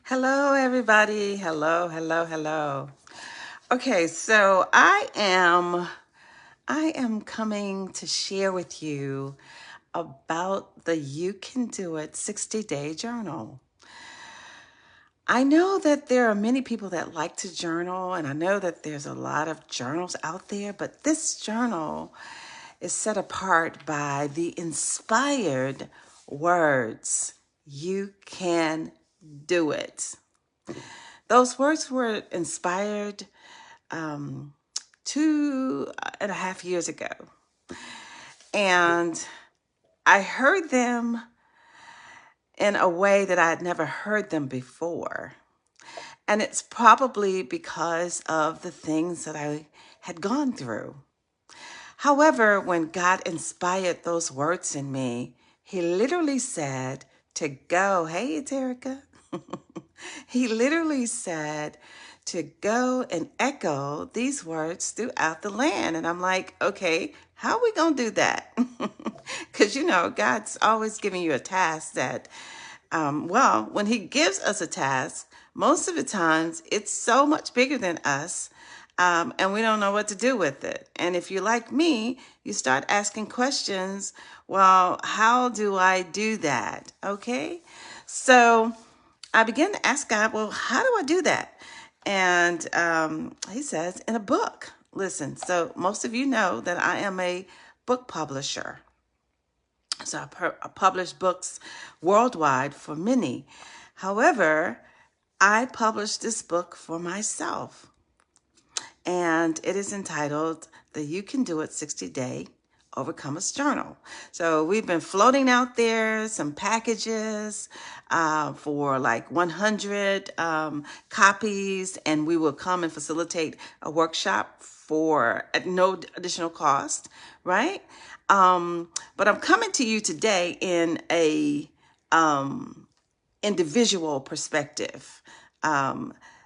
Hello, everybody. Hello, hello, hello. Okay, so I am coming to share with you about the You Can Do It 60-day journal. I know that there are many people that like to journal, and I know that there's a lot of journals out there, but this journal is set apart by the inspired words. You can do it. Those words were inspired 2.5 years ago. And I heard them in a way that I had never heard them before. And it's probably because of the things that I had gone through. However, when God inspired those words in me, He literally said to go, hey, it's Erica. He literally said to go and echo these words throughout the land. And I'm like, okay, how are we going to do that? Because, God's always giving you a task that, when He gives us a task, most of the times it's so much bigger than us. And we don't know what to do with it. And if you're like me, you start asking questions. Well, how do I do that? Okay. So I began to ask God, well, how do I do that? And He says, in a book. Listen, so most of you know that I am a book publisher. So I publish books worldwide for many. However, I published this book for myself, and it is entitled The You Can Do It 60-Day Overcomers Journal. So we've been floating out there some packages for like 100 copies, and we will come and facilitate a workshop for at no additional cost, right? But I'm coming to you today in a individual perspective.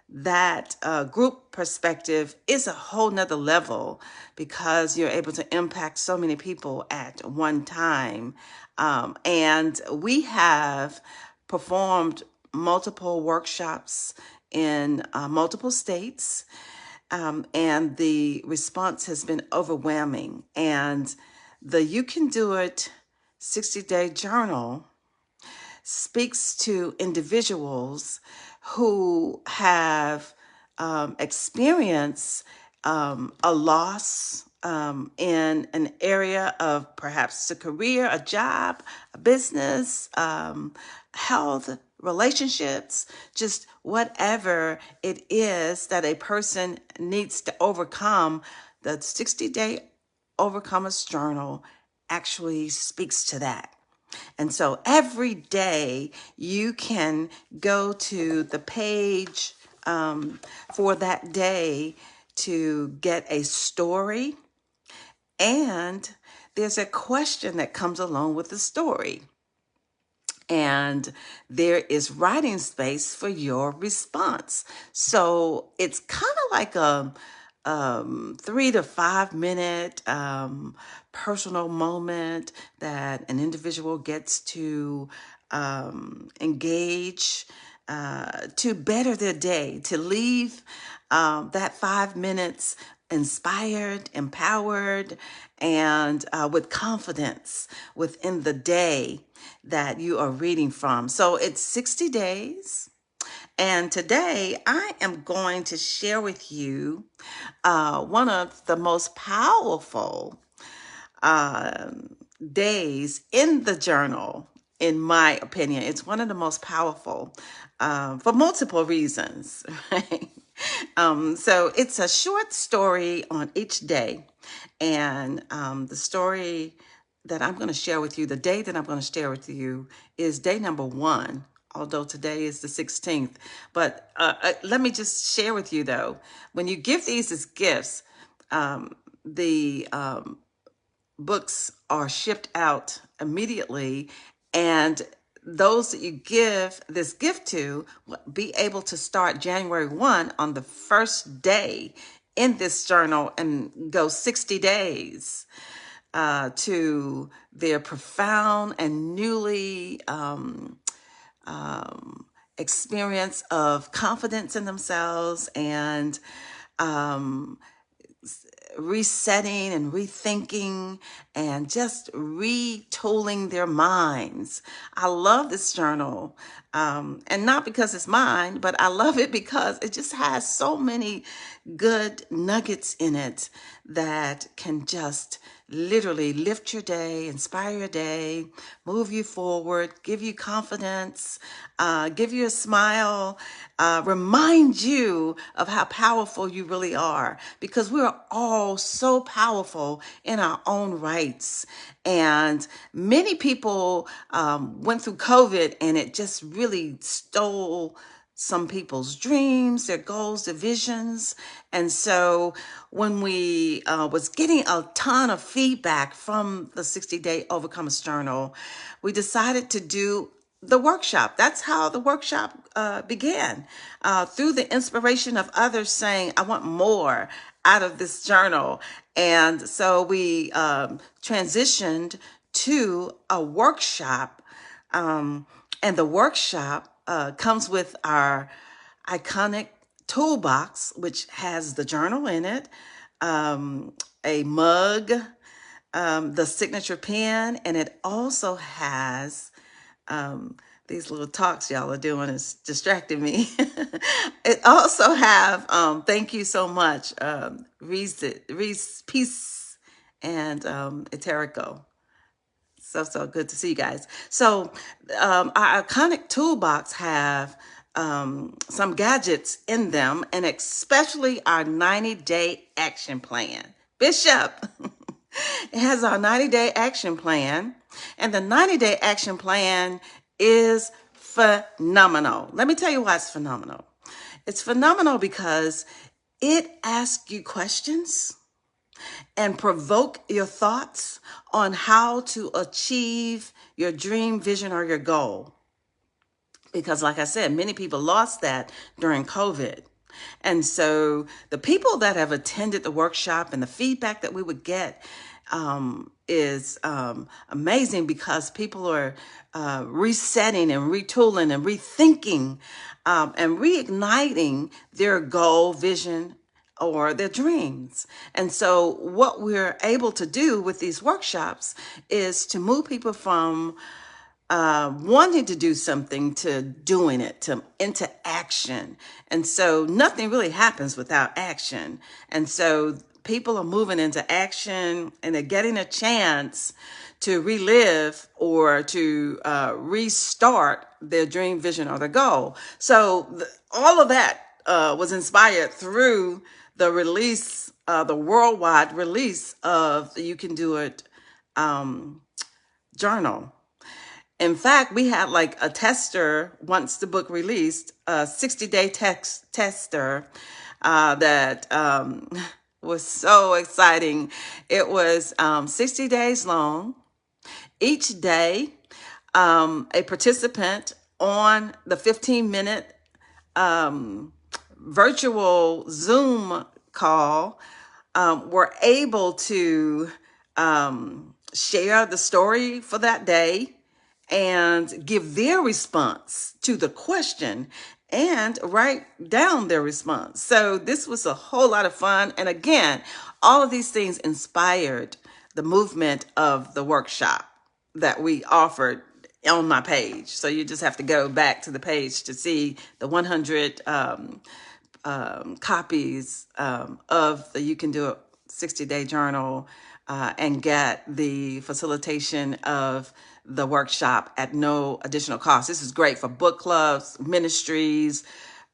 That group perspective is a whole nother level because you're able to impact so many people at one time. And we have performed multiple workshops in multiple states, and the response has been overwhelming. And the You Can Do It 60-day journal speaks to individuals who have experienced a loss in an area of perhaps a career, a job, a business, health, relationships, just whatever it is that a person needs to overcome. The 60-day Overcomers Journal actually speaks to that. And so every day you can go to the page for that day to get a story, and there's a question that comes along with the story. And there is writing space for your response. So it's kind of like a 3 to 5 minute personal moment that an individual gets to engage to better their day, to leave that 5 minutes inspired, empowered, and with confidence within the day that you are reading from. So it's 60 days. And today I am going to share with you one of the most powerful days in the journal, in my opinion. It's one of the most powerful for multiple reasons, right? So it's a short story on each day. And the story that I'm going to share with you, the day that I'm going to share with you, is day number 1, although today is the 16th. But let me just share with you, though, when you give these as gifts, the books are shipped out immediately, and those that you give this gift to will be able to start January 1 on the first day in this journal and go 60 days to their profound and newly experience of confidence in themselves and um, resetting and rethinking and just retooling their minds. I love this journal. And not because it's mine, but I love it because it just has so many good nuggets in it that can just literally lift your day, inspire your day, move you forward, give you confidence, give you a smile, remind you of how powerful you really are, because we're all so powerful in our own rights. And many people went through COVID and it just really stole some people's dreams, their goals, their visions. And so when we was getting a ton of feedback from the 60-Day Overcomers Journal, we decided to do the workshop. That's how the workshop began, through the inspiration of others saying, I want more out of this journal. And so we transitioned to a workshop, and the workshop comes with our iconic toolbox, which has the journal in it, a mug, the signature pen, and it also has these little talks y'all are doing is distracting me. It also have thank you so much, Reese Peace and Eterico. So good to see you guys. So our iconic toolbox have some gadgets in them, and especially our 90-day action plan. Bishop, it has our 90-day action plan, and the 90-day action plan is phenomenal. Let me tell you why it's phenomenal. It's phenomenal because it asks you questions and provoke your thoughts on how to achieve your dream, vision, or your goal. Because like I said, many people lost that during COVID. And so the people that have attended the workshop and the feedback that we would get is amazing, because people are resetting and retooling and rethinking and reigniting their goal, vision, or their dreams. And so what we're able to do with these workshops is to move people from wanting to do something to doing it, to into action. And so nothing really happens without action. And so people are moving into action, and they're getting a chance to relive or to restart their dream, vision, or their goal. So all of that was inspired through the release, the worldwide release of the You Can Do It journal. In fact, we had like a tester once the book released, a 60-day tester that was so exciting. It was 60 days long. Each day, a participant on the 15-minute virtual Zoom call were able to share the story for that day and give their response to the question and write down their response. So this was a whole lot of fun. And again, all of these things inspired the movement of the workshop that we offered on my page. So you just have to go back to the page to see the 100 copies of the You Can Do It 60-day journal and get the facilitation of the workshop at no additional cost. This is great for book clubs, ministries,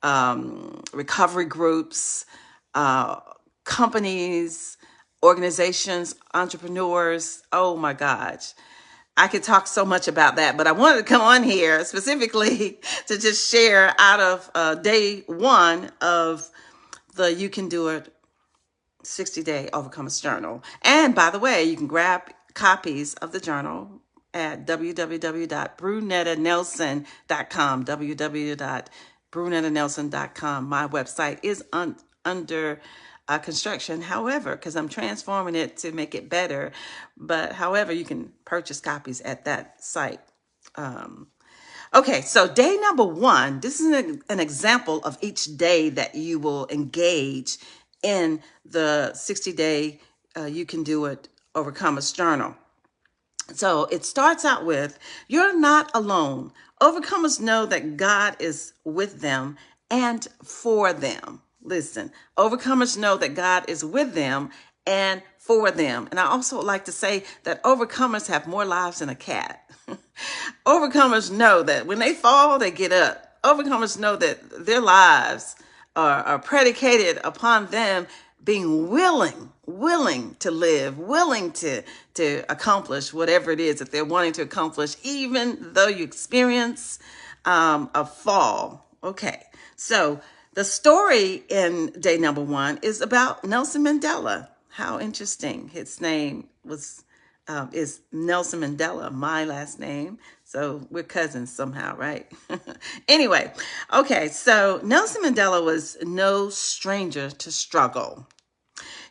recovery groups, companies, organizations, entrepreneurs. Oh my gosh. I could talk so much about that, but I wanted to come on here specifically to just share out of day one of the You Can Do It 60-Day Overcomers Journal. And by the way, you can grab copies of the journal at www.brunettanelson.com, www.brunettanelson.com. My website is under construction, however, because I'm transforming it to make it better. But however, you can purchase copies at that site. Okay, so day number one, this is an example of each day that you will engage in the 60-day You Can Do It Overcomers Journal. So it starts out with, you're not alone. Overcomers know that God is with them and for them. Listen, overcomers know that God is with them and for them. And I also like to say that overcomers have more lives than a cat. Overcomers know that when they fall, they get up. Overcomers know that their lives are predicated upon them being willing to live, willing to accomplish whatever it is that they're wanting to accomplish, even though you experience a fall. Okay, so the story in day number one is about Nelson Mandela. How interesting. His name is Nelson Mandela, my last name. So we're cousins somehow, right? Anyway, okay, so Nelson Mandela was no stranger to struggle.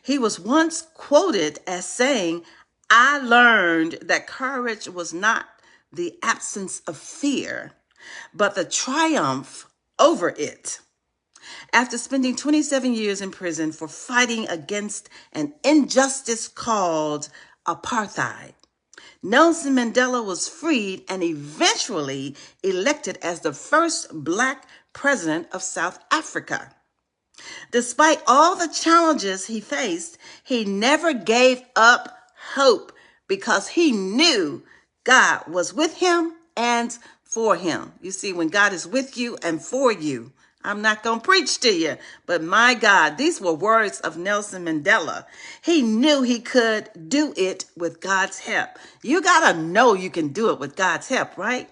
He was once quoted as saying, "I learned that courage was not the absence of fear, but the triumph over it." After spending 27 years in prison for fighting against an injustice called apartheid, Nelson Mandela was freed and eventually elected as the first Black president of South Africa. Despite all the challenges he faced, he never gave up hope because he knew God was with him and for him. You see, when God is with you and for you, I'm not going to preach to you, but my God, these were words of Nelson Mandela. He knew he could do it with God's help. You got to know you can do it with God's help, right?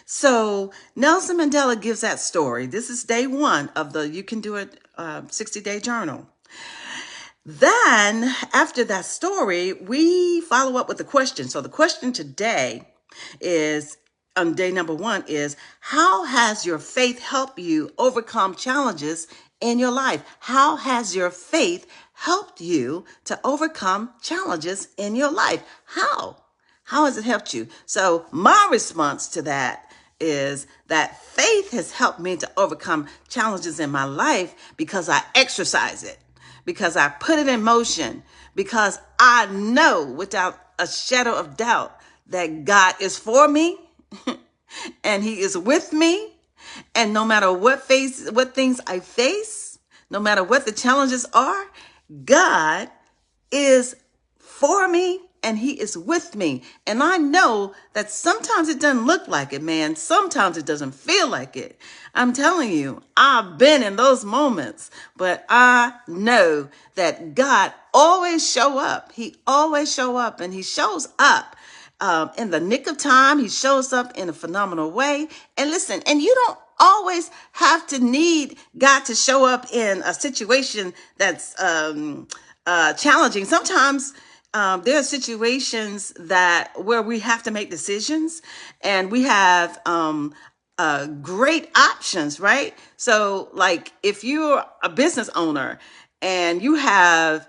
So Nelson Mandela gives that story. This is day one of the You Can Do It 60-day journal. Then after that story, we follow up with a question. So the question today is, on day number one, is, how has your faith helped you overcome challenges in your life? How has your faith helped you to overcome challenges in your life? How? How has it helped you? So my response to that is that faith has helped me to overcome challenges in my life because I exercise it, because I put it in motion, because I know without a shadow of doubt that God is for me and he is with me. And no matter what things I face, no matter what the challenges are, God is for me and he is with me. And I know that sometimes it doesn't look like it, man. Sometimes it doesn't feel like it. I'm telling you, I've been in those moments, but I know that God always show up. He always show up, and he shows up in the nick of time. He shows up in a phenomenal way. And listen, and you don't always have to need God to show up in a situation that's challenging. Sometimes there are situations where we have to make decisions, and we have great options, right? So, like, if you're a business owner and you have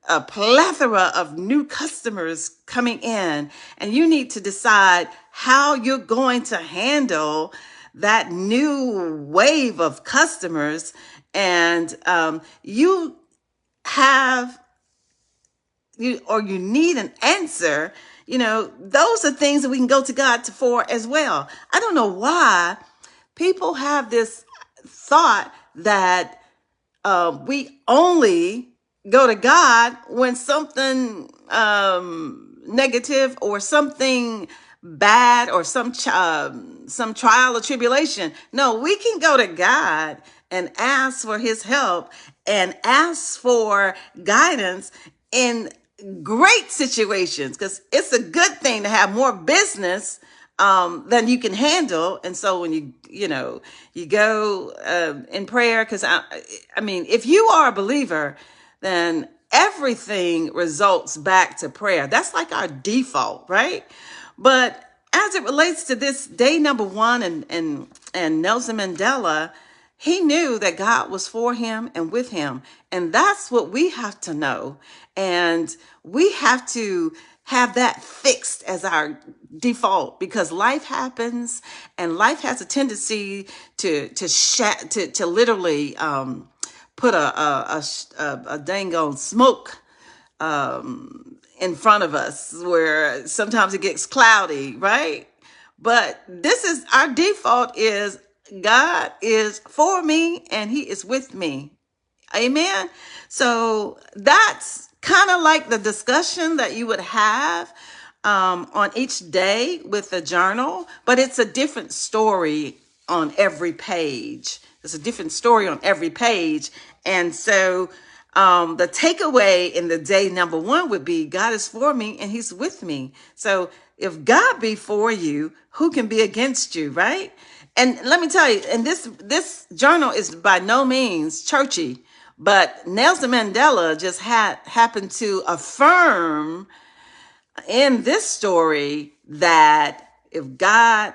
a plethora of new customers coming in, and you need to decide how you're going to handle that new wave of customers, and you have you need an answer, those are things that we can go to God for as well. I don't know why people have this thought that we only go to God when something negative or something bad or some trial or tribulation. No, we can go to God and ask for his help and ask for guidance in great situations, because it's a good thing to have more business than you can handle. And so when you go in prayer, because I mean, if you are a believer, then everything results back to prayer. That's like our default, right? But as it relates to this day number one and Nelson Mandela, he knew that God was for him and with him. And that's what we have to know. And we have to have that fixed as our default, because life happens, and life has a tendency to literally put a dang on smoke in front of us, where sometimes it gets cloudy, right? But this is our default: is God is for me and he is with me. Amen. So that's kind of like the discussion that you would have on each day with the journal, but it's a different story on every page. There's a different story on every page. And so the takeaway in the day number one would be God is for me and he's with me. So if God be for you, who can be against you, right? And let me tell you, and this journal is by no means churchy, but Nelson Mandela just happened to affirm in this story that if God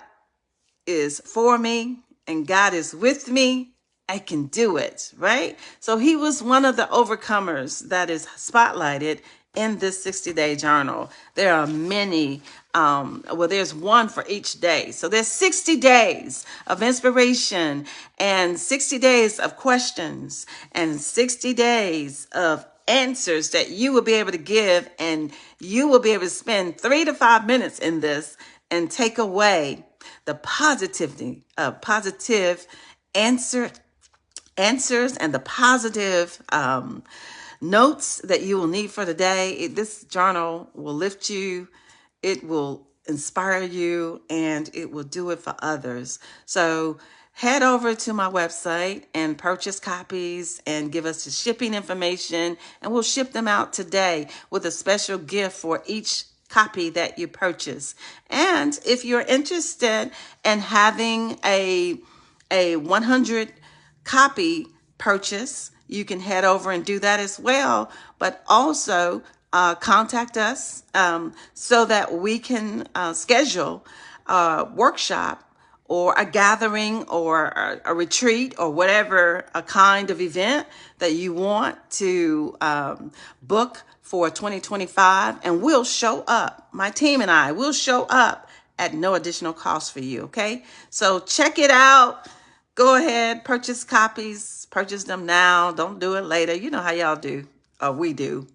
is for me and God is with me, I can do it, right? So he was one of the overcomers that is spotlighted in this 60-day journal. There are many, there's one for each day. So there's 60 days of inspiration and 60 days of questions and 60 days of answers that you will be able to give, and you will be able to spend 3 to 5 minutes in this and take away the positive answers and the positive notes that you will need for the day. This journal will lift you, it will inspire you, and it will do it for others. So head over to my website and purchase copies and give us the shipping information, and we'll ship them out today with a special gift for each copy that you purchase. And if you're interested in having a 100 copy purchase, you can head over and do that as well. But also contact us so that we can schedule a workshop or a gathering or a retreat or whatever a kind of event that you want to book for 2025, and we'll show up. My team and I will show up at no additional cost for you, okay? So check it out. Go ahead, purchase copies, purchase them now. Don't do it later. You know how y'all do, or we do.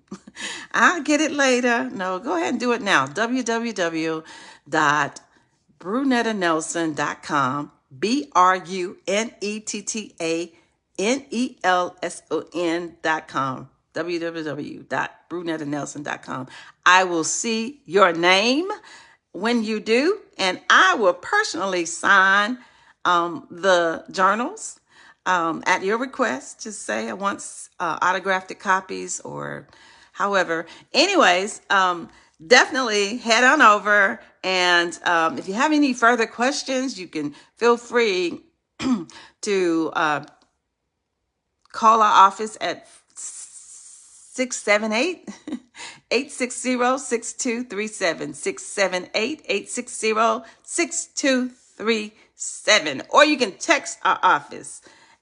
I'll get it later. No, go ahead and do it now. www.brunettanelson.com, BRUNETTANELSON.com, www.brunettanelson.com. I will see your name when you do, and I will personally sign the journals at your request. Just say I want autographed copies or however. Anyways, definitely head on over. And if you have any further questions, you can feel free to call our office at 678 860-6237, 678-860-6237. Or you can text our office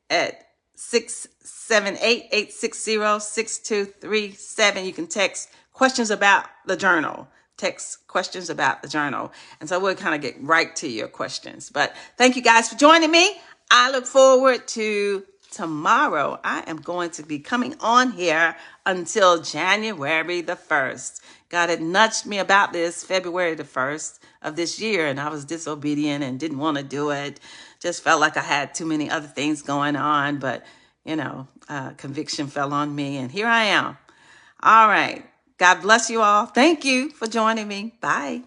at 678-860-6237. You can text questions about the journal. Text questions about the journal. And so we'll kind of get right to your questions. But thank you guys for joining me. I look forward to tomorrow. I am going to be coming on here until January the 1st. God had nudged me about this February the 1st of this year, and I was disobedient and didn't want to do it. Just felt like I had too many other things going on, but conviction fell on me, and here I am. All right. God bless you all. Thank you for joining me. Bye.